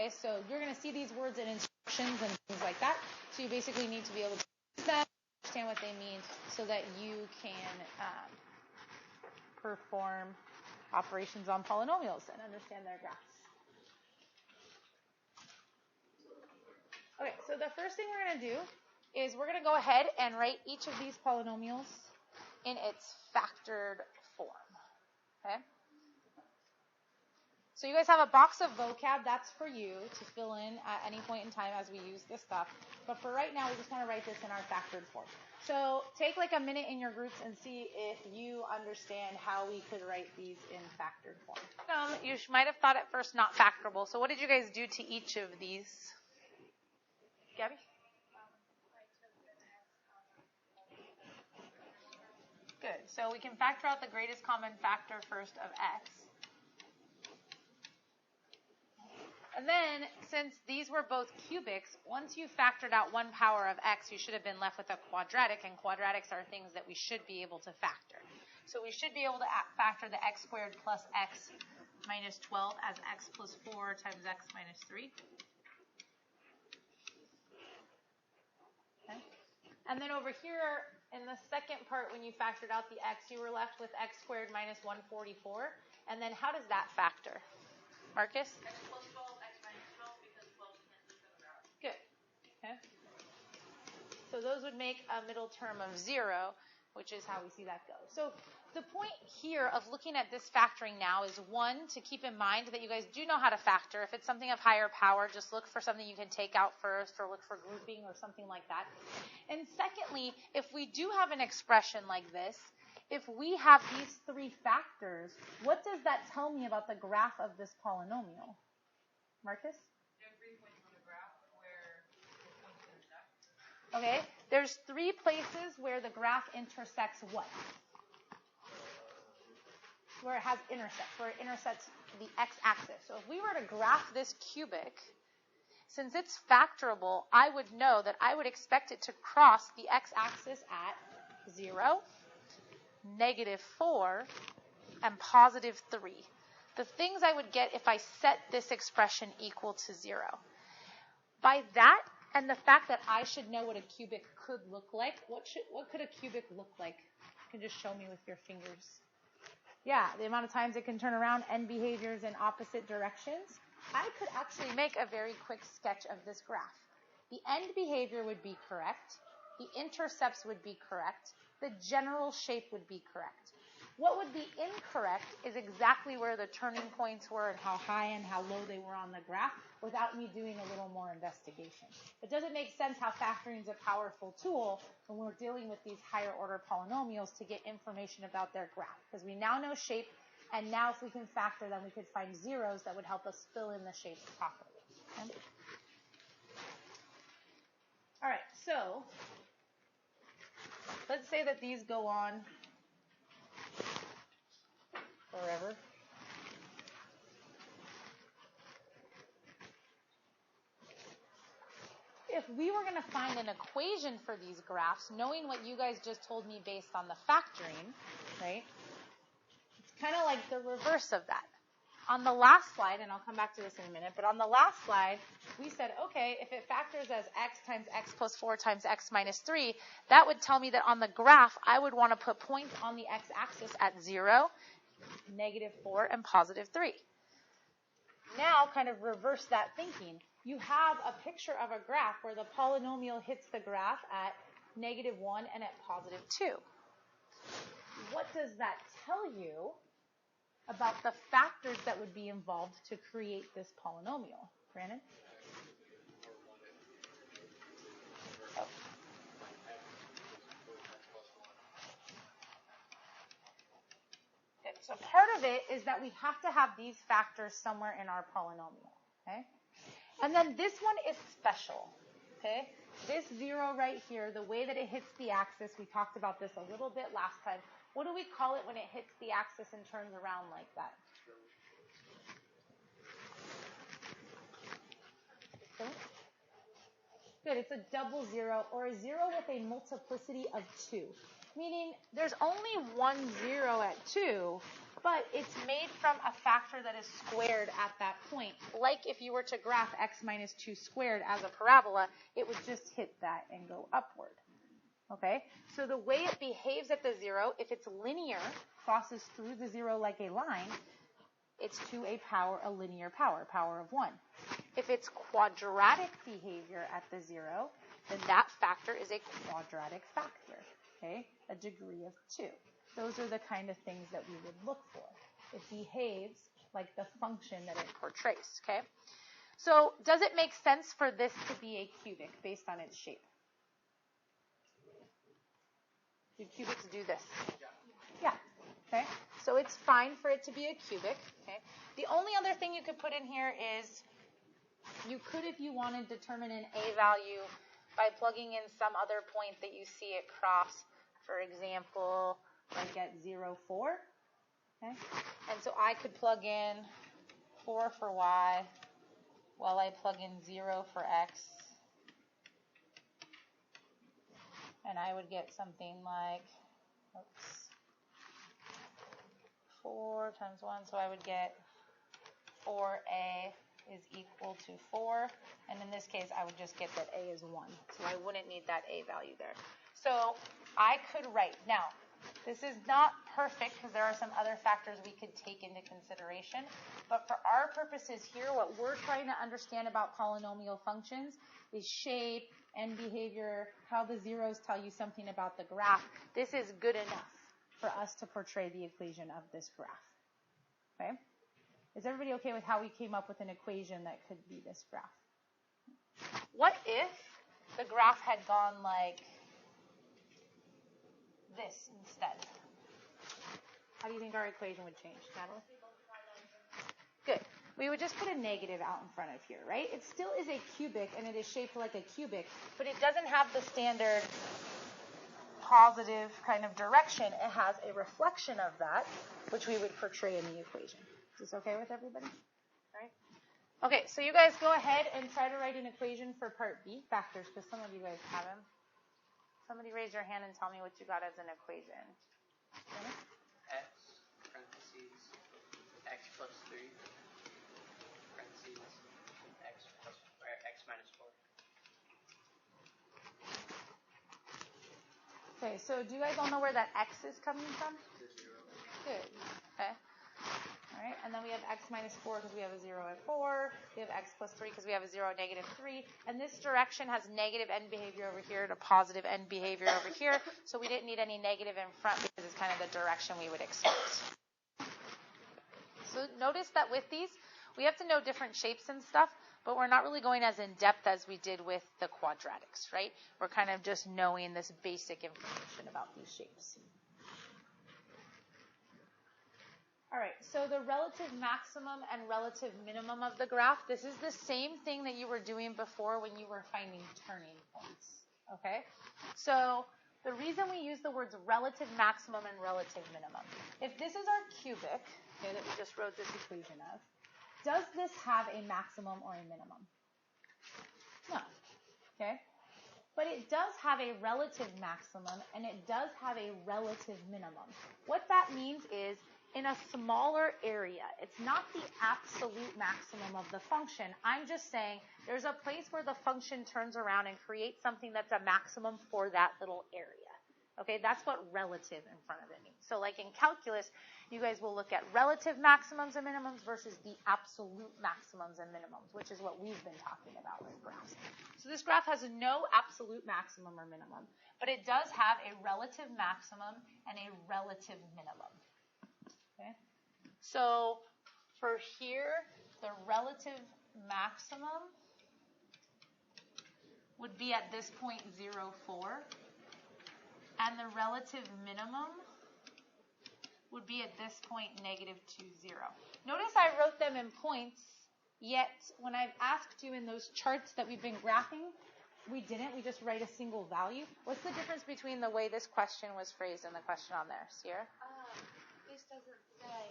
Okay, so you're going to see these words in instructions and things like that. So you basically need to be able to use them, understand what they mean, so that you can perform operations on polynomials and understand their graphs. Okay, so the first thing we're going to do is we're going to go ahead and write each of these polynomials in its factored form. Okay? So you guys have a box of vocab. That's for you to fill in at any point in time as we use this stuff. But for right now, we just want to write this in our factored form. So take like a minute in your groups and see if you understand how we could write these in factored form. You might have thought at first not factorable. So what did you guys do to each of these? Gabby? Good. So we can factor out the greatest common factor first of x. And then, since these were both cubics, once you factored out 1 power of x, you should have been left with a quadratic, and quadratics are things that we should be able to factor. So we should be able to factor the x squared plus x minus 12 as x plus 4 times x minus 3. Okay. And then over here, in the second part, when you factored out the x, you were left with x squared minus 144. And then how does that factor? Marcus? X plus 12, x minus 12, because 12 can't be the graph. Good. Okay. So those would make a middle term of 0, which is how we see that go. So the point here of looking at this factoring now is, one, to keep in mind that you guys do know how to factor. If it's something of higher power, just look for something you can take out first, or look for grouping or something like that. And secondly, if we do have an expression like this, if we have these 3 factors, what does that tell me about the graph of this polynomial? Marcus? There are 3 points on the graph where the points intersect. Okay, there's 3 places where the graph intersects what? Where it has intersects, where it intersects the x-axis. So if we were to graph this cubic, since it's factorable, I would know that I would expect it to cross the x-axis at 0, -4, and +3. The things I would get if I set this expression equal to 0. By that, and the fact that I should know what a cubic could look like, what could a cubic look like? You can just show me with your fingers. Yeah, the amount of times it can turn around, end behaviors in opposite directions. I could actually make a very quick sketch of this graph. The end behavior would be correct. The intercepts would be correct. The general shape would be correct. What would be incorrect is exactly where the turning points were and how high and how low they were on the graph without me doing a little more investigation. It doesn't make sense how factoring is a powerful tool when we're dealing with these higher order polynomials to get information about their graph, because we now know shape, and now if we can factor them, we could find zeros that would help us fill in the shapes properly. Okay? All right, so let's say that these go on forever. If we were going to find an equation for these graphs, knowing what you guys just told me based on the factoring, right, it's kind of like the reverse of that. On the last slide, and I'll come back to this in a minute, but on the last slide, we said, okay, if it factors as x times x plus 4 times x minus 3, that would tell me that on the graph, I would want to put points on the x-axis at 0, -4, and +3. Now, kind of reverse that thinking. You have a picture of a graph where the polynomial hits the graph at -1 and at +2. What does that tell you about the factors that would be involved to create this polynomial? Brandon? Oh. Okay, so part of it is that we have to have these factors somewhere in our polynomial, okay? And then this one is special, okay? This 0 right here, the way that it hits the axis, we talked about this a little bit last time. What do we call it when it hits the axis and turns around like that? Good, it's a double 0, or a 0 with a multiplicity of 2. Meaning there's only one 0 at 2, but it's made from a factor that is squared at that point. Like if you were to graph x minus 2 squared as a parabola, it would just hit that and go upward. Okay? So the way it behaves at the 0, if it's linear, crosses through the 0 like a line, it's to a linear power of 1. If it's quadratic behavior at the 0, then that factor is a quadratic factor, okay? A degree of 2. Those are the kind of things that we would look for. It behaves like the function that it portrays, okay? So does it make sense for this to be a cubic based on its shape? Do cubics do this? Yeah. Okay. So it's fine for it to be a cubic. Okay. The only other thing you could put in here is you could, if you wanted, determine an a value by plugging in some other point that you see it cross. For example, like at 0, 4. Okay. And so I could plug in 4 for y while I plug in 0 for x. And I would get something like, 4 times 1, so I would get 4a is equal to 4, and in this case, I would just get that a is 1, so I wouldn't need that a value there. So I could write, now, this is not perfect because there are some other factors we could take into consideration, but for our purposes here, what we're trying to understand about polynomial functions is shape and behavior, how the zeros tell you something about the graph. This is good enough for us to portray the equation of this graph. Okay? Is everybody okay with how we came up with an equation that could be this graph? What if the graph had gone like this instead? How do you think our equation would change, Natalie? Good. We would just put a negative out in front of here, right? It still is a cubic, and it is shaped like a cubic, but it doesn't have the standard positive kind of direction. It has a reflection of that, which we would portray in the equation. Is this okay with everybody? All right. Okay, so you guys go ahead and try to write an equation for part B, factors, because some of you guys have them. Somebody raise your hand and tell me what you got as an equation. X, parentheses, x plus 3, parentheses, x minus 4. Okay, so do you guys all know where that x is coming from? Good. Okay. All right, and then we have x minus 4 because we have a 0 at 4. We have x plus 3 because we have a 0 at negative 3. And this direction has negative end behavior over here to positive end behavior over here. So we didn't need any negative in front because it's kind of the direction we would expect. So notice that with these, we have to know different shapes and stuff, but we're not really going as in-depth as we did with the quadratics, right? We're kind of just knowing this basic information about these shapes. All right, so the relative maximum and relative minimum of the graph, this is the same thing that you were doing before when you were finding turning points, okay? So the reason we use the words relative maximum and relative minimum, if this is our cubic, okay, that we just wrote this equation of, does this have a maximum or a minimum? No, okay? But it does have a relative maximum and it does have a relative minimum. What that means is, in a smaller area, it's not the absolute maximum of the function. I'm just saying there's a place where the function turns around and creates something that's a maximum for that little area. Okay, that's what relative in front of it means. So like in calculus, you guys will look at relative maximums and minimums versus the absolute maximums and minimums, which is what we've been talking about with graphs. So this graph has no absolute maximum or minimum, but it does have a relative maximum and a relative minimum. Okay. So for here, the relative maximum would be at this point 0, 4, and the relative minimum would be at this point negative 2, 0. Notice I wrote them in points, yet when I've asked you in those charts that we've been graphing, we didn't. We just write a single value. What's the difference between the way this question was phrased and the question on there, Sierra? This doesn't say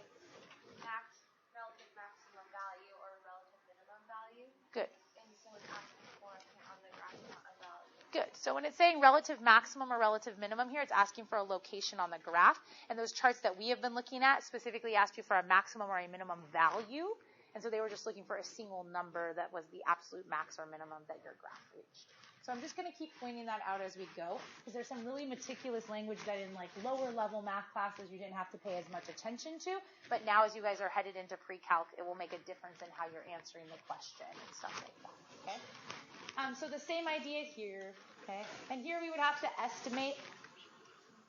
relative maximum value or relative minimum value. Good. And so it's asking for it on the graph, not a value. Good. So when it's saying relative maximum or relative minimum here, it's asking for a location on the graph. And those charts that we have been looking at specifically asked you for a maximum or a minimum value. And so they were just looking for a single number that was the absolute max or minimum that your graph reached. So I'm just going to keep pointing that out as we go, because there's some really meticulous language that in like lower level math classes you didn't have to pay as much attention to. But now as you guys are headed into pre-calc, it will make a difference in how you're answering the question and stuff like that. Okay. So the same idea here. Okay. And here we would have to estimate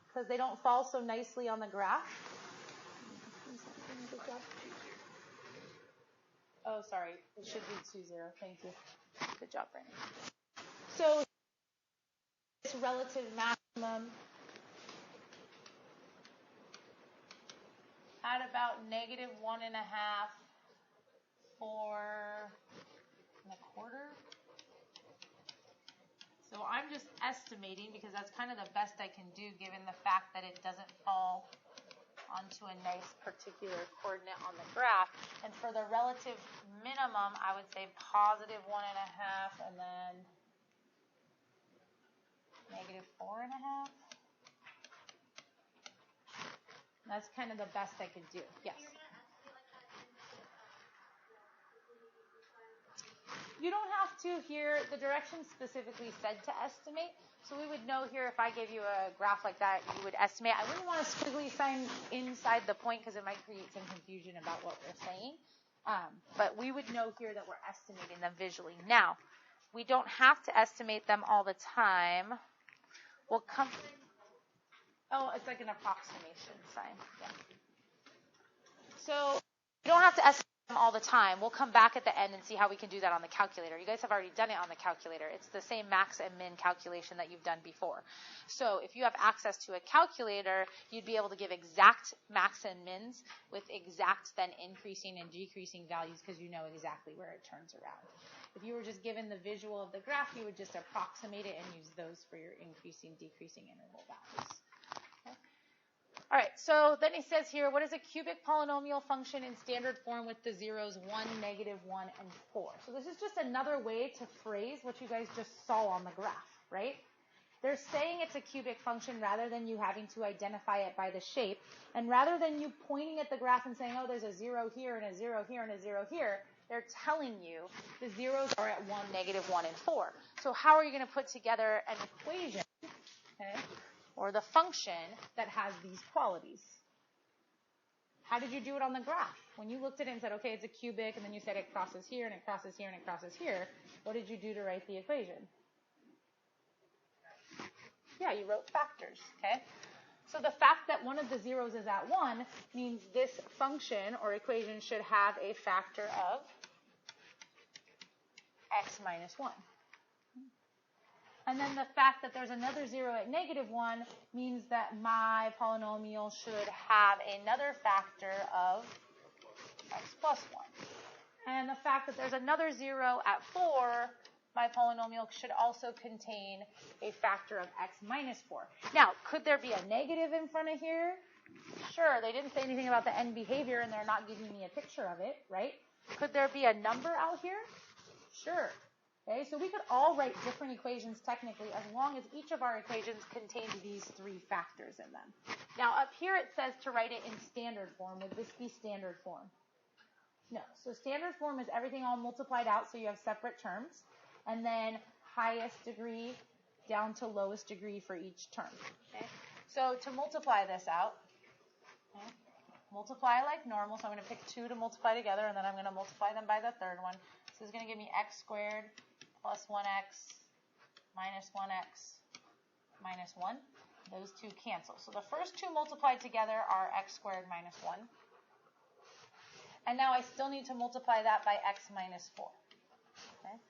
because they don't fall so nicely on the graph. Oh, sorry. It should be 2-0. Thank you. Good job, Brandon. So this relative maximum at about -1.5 4 1/4. So I'm just estimating because that's kind of the best I can do given the fact that it doesn't fall onto a nice particular coordinate on the graph. And for the relative minimum, I would say +1.5 and then -4.5. That's kind of the best I could do. Yes. You don't have to here. The directions specifically said to estimate. So we would know here if I gave you a graph like that, you would estimate. I wouldn't want a squiggly sign inside the point because it might create some confusion about what we're saying. But we would know here that we're estimating them visually. Now, we don't have to estimate them all the time. We'll come. Oh, it's like an approximation sign. Yeah. So you don't have to estimate them all the time. We'll come back at the end and see how we can do that on the calculator. You guys have already done it on the calculator. It's the same max and min calculation that you've done before. So if you have access to a calculator, you'd be able to give exact max and mins with exact then increasing and decreasing values because you know exactly where it turns around. If you were just given the visual of the graph, you would just approximate it and use those for your increasing, decreasing interval values. All right, so then he says here, what is a cubic polynomial function in standard form with the zeros 1, -1, and 4? So this is just another way to phrase what you guys just saw on the graph, right? They're saying it's a cubic function rather than you having to identify it by the shape. And rather than you pointing at the graph and saying, oh, there's a 0 here and a 0 here and a 0 here, they're telling you the zeros are at 1, -1, and 4. So how are you going to put together an equation, okay, or the function that has these qualities? How did you do it on the graph? When you looked at it and said, okay, it's a cubic, and then you said it crosses here, and it crosses here, and it crosses here, what did you do to write the equation? Yeah, you wrote factors, okay? So the fact that one of the zeros is at 1 means this function or equation should have a factor of x minus 1. And then the fact that there's another 0 at -1 means that my polynomial should have another factor of x plus 1. And the fact that there's another 0 at 4, my polynomial should also contain a factor of x minus 4. Now, could there be a negative in front of here? Sure, they didn't say anything about the end behavior and they're not giving me a picture of it, right? Could there be a number out here? Sure. Okay, so we could all write different equations technically as long as each of our equations contained these 3 factors in them. Now up here it says to write it in standard form. Would this be standard form? No. So standard form is everything all multiplied out so you have separate terms. And then highest degree down to lowest degree for each term. Okay? So to multiply this out, okay, multiply like normal. So I'm going to pick 2 to multiply together, and then I'm going to multiply them by the third one. This is going to give me x squared plus 1x minus 1x minus 1. Those 2 cancel. So the first 2 multiplied together are x squared minus 1. And now I still need to multiply that by x minus 4. Okay?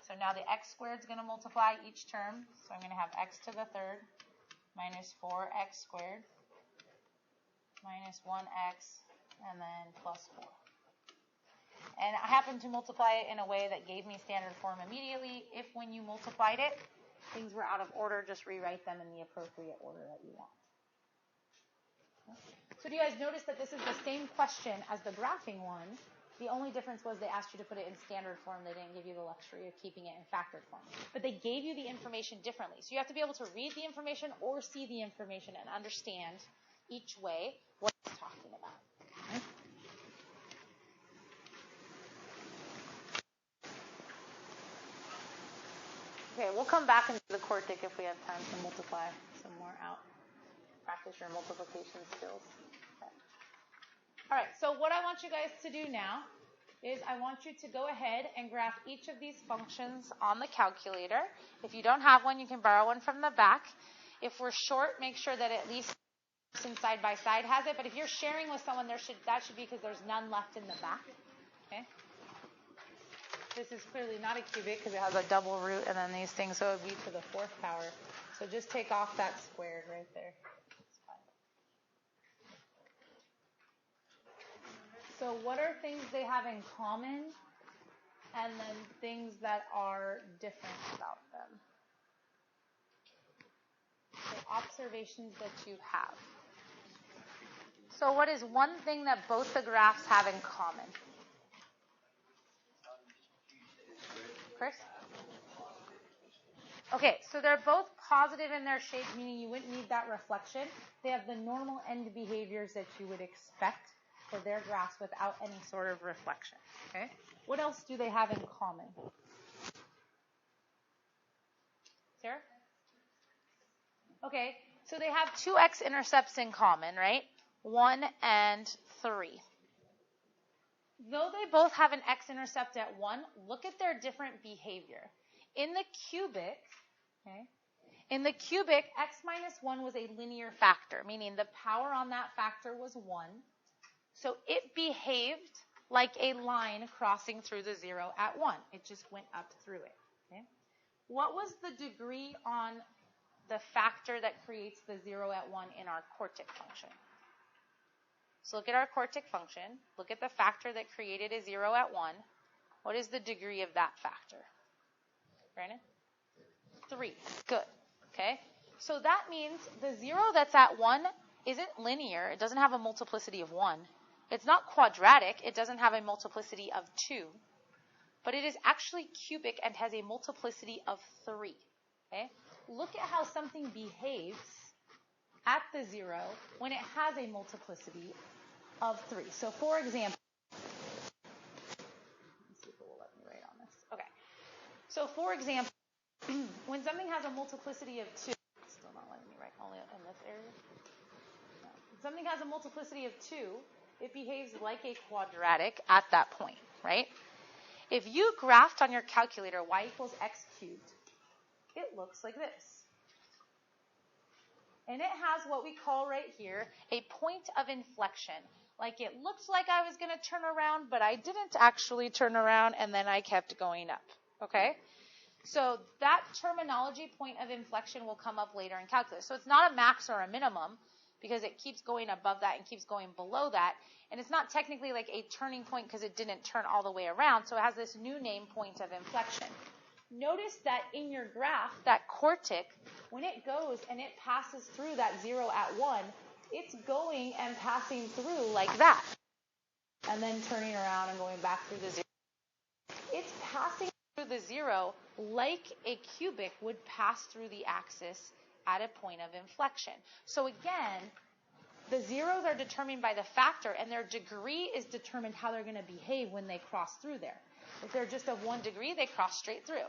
So now the x squared is going to multiply each term. So I'm going to have x to the third minus 4x squared minus 1x and then plus 4. And I happened to multiply it in a way that gave me standard form immediately. If when you multiplied it, things were out of order, just rewrite them in the appropriate order that you want. Okay. So do you guys notice that this is the same question as the graphing one? The only difference was they asked you to put it in standard form. They didn't give you the luxury of keeping it in factored form. But they gave you the information differently. So you have to be able to read the information or see the information and understand each way what it's talking about. Okay, we'll come back into the quartic if we have time to multiply some more out. Practice your multiplication skills. Okay. All right, so what I want you guys to do now is I want you to go ahead and graph each of these functions on the calculator. If you don't have one, you can borrow one from the back. If we're short, make sure that at least person side by side has it. But if you're sharing with someone, that should be because there's none left in the back. Okay. This is clearly not a cubic because it has a double root and then these things, so it would be to the fourth power. So just take off that squared right there. So what are things they have in common and then things that are different about them? So observations that you have. So what is one thing that both the graphs have in common? Chris? Okay, so they're both positive in their shape, meaning you wouldn't need that reflection. They have the normal end behaviors that you would expect for their graphs without any sort of reflection. Okay? What else do they have in common? Sarah? Okay, so they have two x-intercepts in common, right? 1 and 3. Though they both have an x-intercept at 1, look at their different behavior. In the cubic, x minus 1 was a linear factor, meaning the power on that factor was 1. So it behaved like a line crossing through the 0 at 1. It just went up through it. Okay? What was the degree on the factor that creates the 0 at 1 in our quartic function? So look at our quartic function. Look at the factor that created a 0 at 1. What is the degree of that factor? Brandon? 3. Good. Okay? So that means the 0 that's at 1 isn't linear. It doesn't have a multiplicity of 1. It's not quadratic. It doesn't have a multiplicity of 2. But it is actually cubic and has a multiplicity of 3. Okay? Look at how something behaves at the 0 when it has a multiplicity of 3. So for example, let's see if it will let me write on this. Okay. So for example, when something has a multiplicity of 2, still not letting me write only in this area. No. When something has a multiplicity of 2, it behaves like a quadratic at that point, right? If you graphed on your calculator y equals x cubed, it looks like this. And it has what we call right here a point of inflection. Like it looked like I was going to turn around, but I didn't actually turn around, and then I kept going up. Okay? So that terminology, point of inflection, will come up later in calculus. So it's not a max or a minimum because it keeps going above that and keeps going below that. And it's not technically like a turning point because it didn't turn all the way around. So it has this new name, point of inflection. Notice that in your graph, that quartic, when it goes and it passes through that 0 at 1, it's going and passing through like that. And then turning around and going back through the 0. It's passing through the 0 like a cubic would pass through the axis at a point of inflection. So again, the zeros are determined by the factor, and their degree is determined how they're going to behave when they cross through there. If they're just of 1 degree, they cross straight through.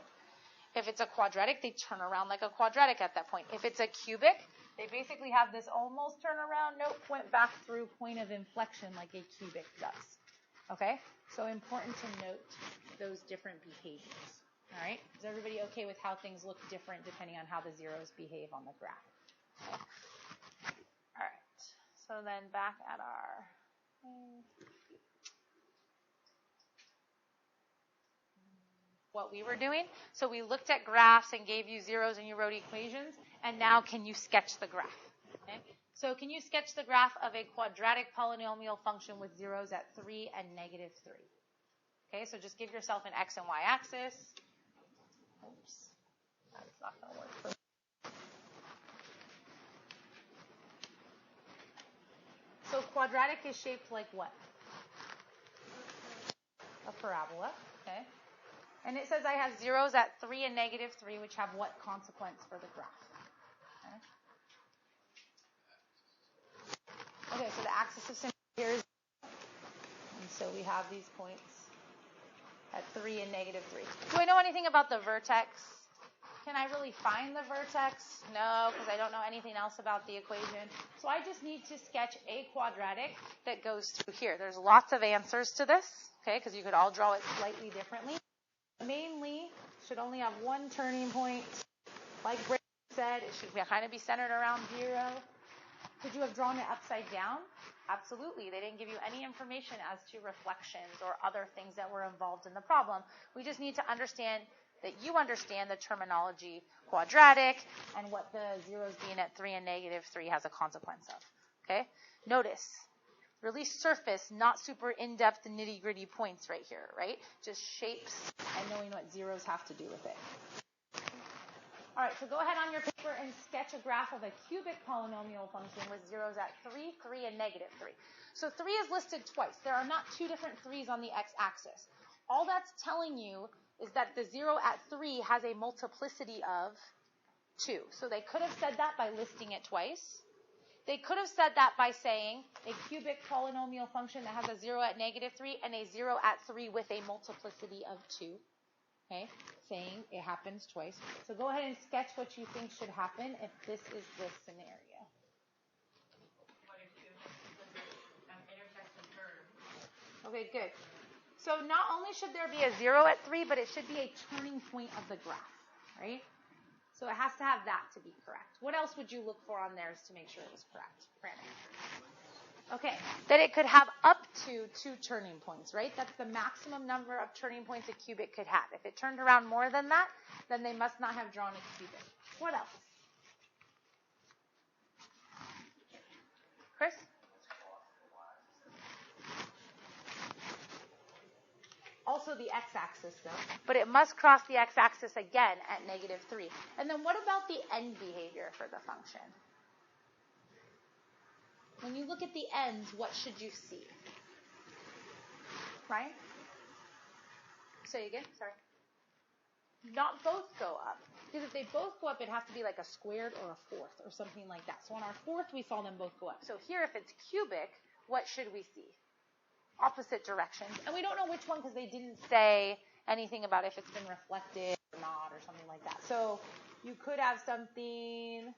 If it's a quadratic, they turn around like a quadratic at that point. If it's a cubic, they basically have this almost turnaround. Nope, went back through point of inflection like a cubic does. Okay? So important to note those different behaviors. All right? Is everybody okay with how things look different depending on how the zeros behave on the graph? Okay. All right. So then back at our... what we were doing. So we looked at graphs and gave you zeros and you wrote equations. And now can you sketch the graph? Okay? So can you sketch the graph of a quadratic polynomial function with zeros at 3 and negative 3? Okay, so just give yourself an x and y axis. Oops, that's not going to work for me. So quadratic is shaped like what? a parabola, okay? And it says I have zeros at 3 and negative 3, which have what consequence for the graph? Okay, so the axis of symmetry here is, and so we have these points at 3 and negative 3. Do I know anything about the vertex? Can I really find the vertex? No, because I don't know anything else about the equation. So I just need to sketch a quadratic that goes through here. There's lots of answers to this, okay, because you could all draw it slightly differently. Mainly, should only have one turning point. Like Brady said, it should kind of be centered around 0. Could you have drawn it upside down? Absolutely. They didn't give you any information as to reflections or other things that were involved in the problem. We just need to understand that you understand the terminology quadratic and what the zeros being at 3 and negative 3 has a consequence of. Okay? Notice, really surface, not super in-depth nitty-gritty points right here, right? Just shapes and knowing what zeros have to do with it. All right, so go ahead on your paper and sketch a graph of a cubic polynomial function with zeros at 3, 3, and negative 3. So 3 is listed twice. There are not two different 3's on the x-axis. All that's telling you is that the 0 at 3 has a multiplicity of 2. So they could have said that by listing it twice. They could have said that by saying a cubic polynomial function that has a 0 at negative 3 and a 0 at 3 with a multiplicity of 2. Okay, saying it happens twice. So go ahead and sketch what you think should happen if this is the scenario. What if you intersect the curve? Okay, good. So not only should there be a 0 at 3, but it should be a turning point of the graph, right? So it has to have that to be correct. What else would you look for on theirs to make sure it was correct? Brandon. Okay, that it could have up to 2 turning points, right? That's the maximum number of turning points a cubic could have. If it turned around more than that, then they must not have drawn a cubic. What else? Chris? Also the x-axis, though. But it must cross the x-axis again at negative 3. And then what about the end behavior for the function? When you look at the ends, what should you see? Right? Say again, sorry. Not both go up. Because if they both go up, it has to be like a squared or a fourth or something like that. So on our fourth, we saw them both go up. So here, if it's cubic, what should we see? Opposite directions. And we don't know which one because they didn't say anything about if it's been reflected or not or something like that. So you could have something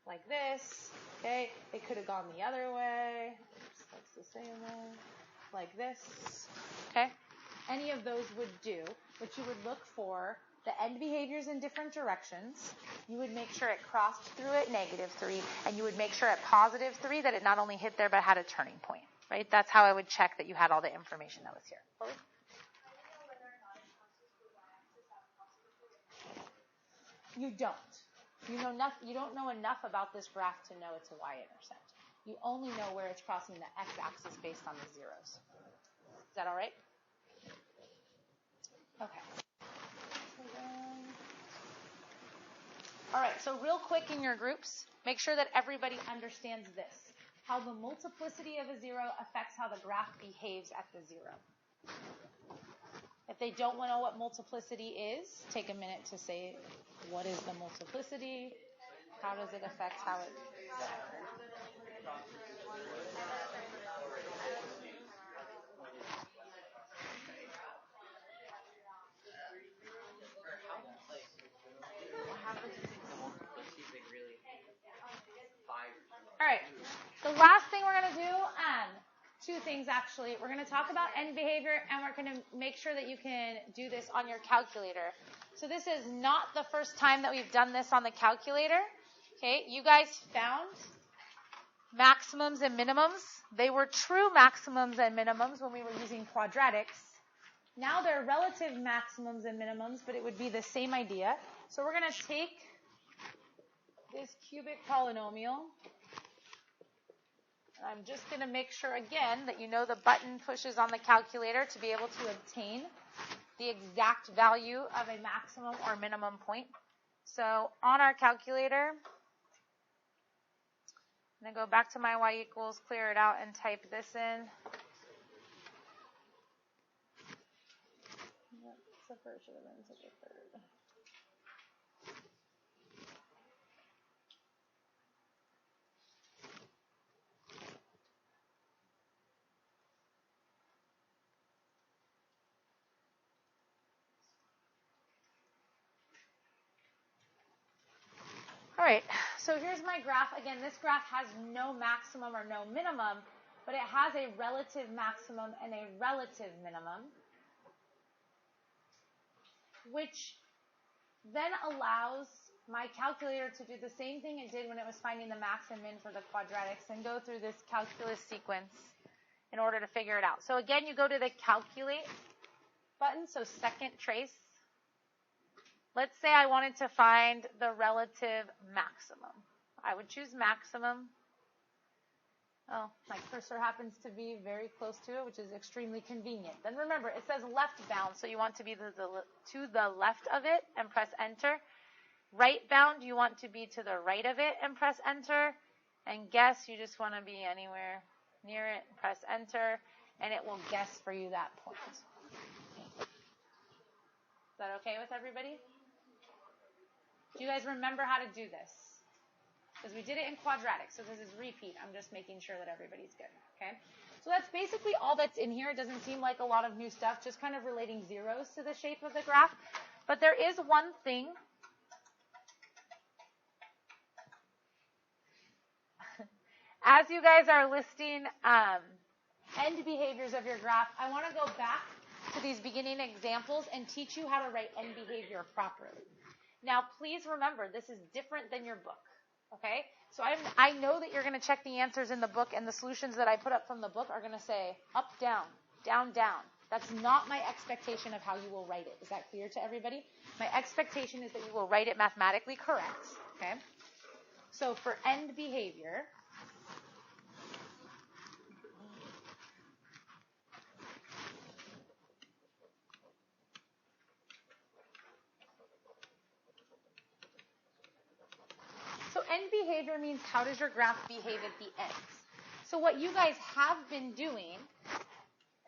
like this, okay? It could have gone the other way. Just like the same way. Like this, okay? Any of those would do. But you would look for the end behaviors in different directions. You would make sure it crossed through at negative 3, and you would make sure at positive 3 that it not only hit there but had a turning point, right? That's how I would check that you had all the information that was here. Chloe? You don't. You don't know enough about this graph to know it's a y-intercept. You only know where it's crossing the x-axis based on the zeros. Is that all right? Okay. All right, so real quick in your groups, make sure that everybody understands this. How the multiplicity of a 0 affects how the graph behaves at the 0. If they don't know what multiplicity is, take a minute to say, what is the multiplicity? How does it affect how it... All right, the last thing we're going to do, two things actually. We're going to talk about end behavior, and we're going to make sure that you can do this on your calculator. So this is not the first time that we've done this on the calculator. Okay, you guys found maximums and minimums. They were true maximums and minimums when we were using quadratics. Now they're relative maximums and minimums, but it would be the same idea. So we're going to take this cubic polynomial. I'm just going to make sure again that you know the button pushes on the calculator to be able to obtain the exact value of a maximum or minimum point. So on our calculator, I'm going to go back to my y equals, clear it out, and type this in. the first, should have been to the third. All right, so here's my graph. Again, this graph has no maximum or no minimum, but it has a relative maximum and a relative minimum, which then allows my calculator to do the same thing it did when it was finding the max and min for the quadratics and go through this calculus sequence in order to figure it out. So again, you go to the calculate button, so second trace. Let's say I wanted to find the relative maximum. I would choose maximum. Oh, my cursor happens to be very close to it, which is extremely convenient. Then remember, it says left bound, so you want to be to the left of it and press enter. Right bound, you want to be to the right of it and press enter. And guess, you just want to be anywhere near it, press enter, and it will guess for you that point. Is that okay with everybody? Do you guys remember how to do this? Because we did it in quadratics, so this is repeat. I'm just making sure that everybody's good, okay? So that's basically all that's in here. It doesn't seem like a lot of new stuff, just kind of relating zeros to the shape of the graph. But there is one thing. As you guys are listing end behaviors of your graph, I want to go back to these beginning examples and teach you how to write end behavior properly. Now, please remember, this is different than your book, okay? So I know that you're going to check the answers in the book, and the solutions that I put up from the book are going to say up, down, down, down. That's not my expectation of how you will write it. Is that clear to everybody? My expectation is that you will write it mathematically correct, okay? So for end behavior, so end behavior means how does your graph behave at the ends. So what you guys have been doing,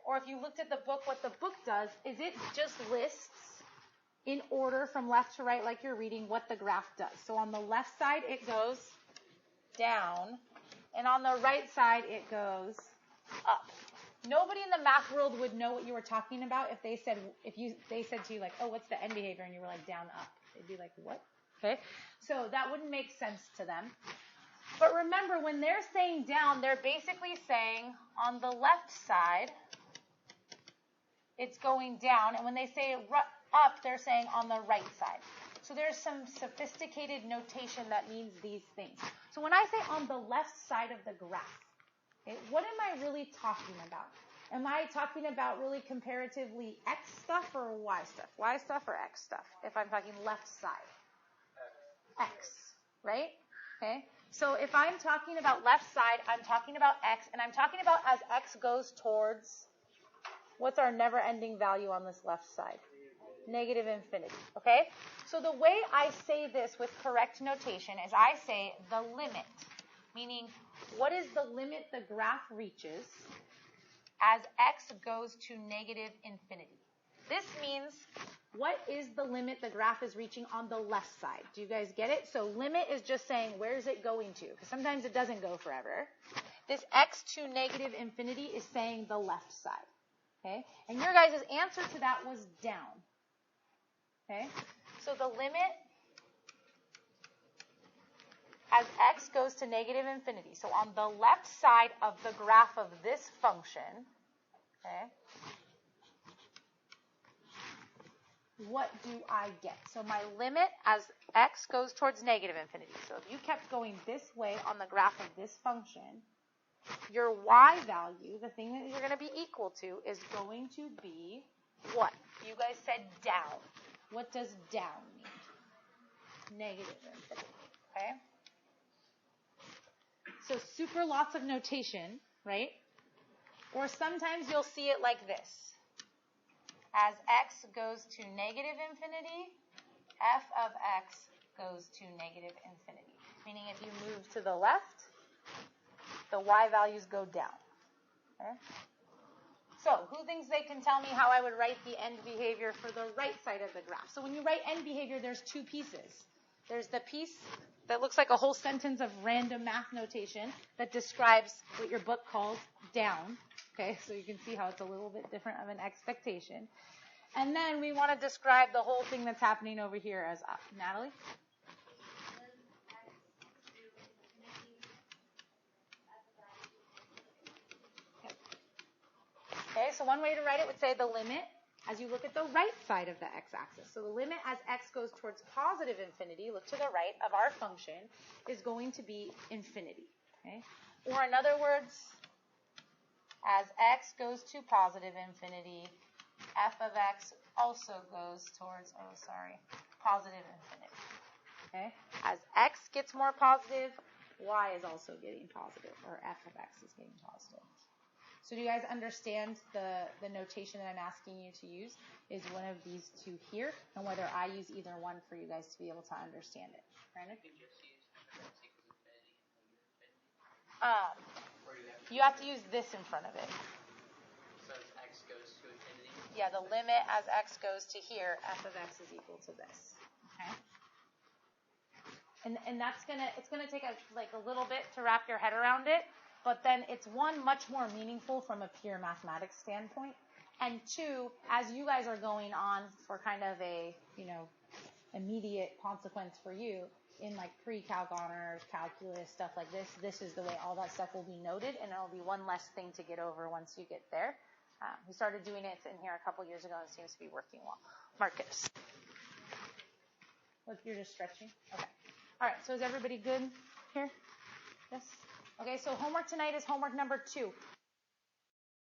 or if you looked at the book, what the book does is it just lists in order from left to right like you're reading what the graph does. So on the left side it goes down, and on the right side it goes up. Nobody in the math world would know what you were talking about if they said to you like, oh, what's the end behavior? And you were like down, up. They'd be like, what? Okay, so that wouldn't make sense to them. But remember, when they're saying down, they're basically saying on the left side, it's going down. And when they say up, they're saying on the right side. So there's some sophisticated notation that means these things. So when I say on the left side of the graph, okay, what am I really talking about? Am I talking about really comparatively X stuff or Y stuff? Y stuff or X stuff, if I'm talking left side? X, right? Okay. So if I'm talking about left side, I'm talking about X, and I'm talking about as X goes towards, what's our never-ending value on this left side? Negative infinity, okay? So the way I say this with correct notation is I say the limit, meaning what is the limit the graph reaches as X goes to negative infinity? This means what is the limit the graph is reaching on the left side? Do you guys get it? So limit is just saying where is it going to? Because sometimes it doesn't go forever. This X to negative infinity is saying the left side. Okay? And your guys' answer to that was down. Okay? So the limit as X goes to negative infinity. So on the left side of the graph of this function, okay, what do I get? So my limit as X goes towards negative infinity. So if you kept going this way on the graph of this function, your Y value, the thing that you're going to be equal to, is going to be what? You guys said down. What does down mean? Negative infinity. Okay? So super lots of notation, right? Or sometimes you'll see it like this. As X goes to negative infinity, f of X goes to negative infinity. Meaning if you move to the left, the Y values go down. Okay? So who thinks they can tell me how I would write the end behavior for the right side of the graph? So when you write end behavior, there's two pieces. There's the piece that looks like a whole sentence of random math notation that describes what your book calls down. Okay, so you can see how it's a little bit different of an expectation. And then we want to describe the whole thing that's happening over here as up. Natalie? Okay, so one way to write it would say the limit as you look at the right side of the x-axis. So the limit as x goes towards positive infinity, look to the right, of our function is going to be infinity. Okay? Or in other words, as x goes to positive infinity, f of x also goes towards, positive infinity. Okay? As x gets more positive, y is also getting positive, or f of x is getting positive. So do you guys understand the notation that I'm asking you to use is one of these two here, and whether I use either one for you guys to be able to understand it? Brandon? You have to use this in front of it. So as x goes to infinity? Yeah, the limit as x goes to here, f of x is equal to this. Okay? And it's gonna take a little bit to wrap your head around it. But then it's one, much more meaningful from a pure mathematics standpoint. And two, as you guys are going on for kind of a, immediate consequence for you in like pre-calc honors, calculus, stuff like this is the way all that stuff will be noted, and it'll be one less thing to get over once you get there. We started doing it in here a couple years ago, and it seems to be working well. Marcus. Look, you're just stretching? Okay. All right, so is everybody good here? Yes? Okay, so homework tonight is homework number 2.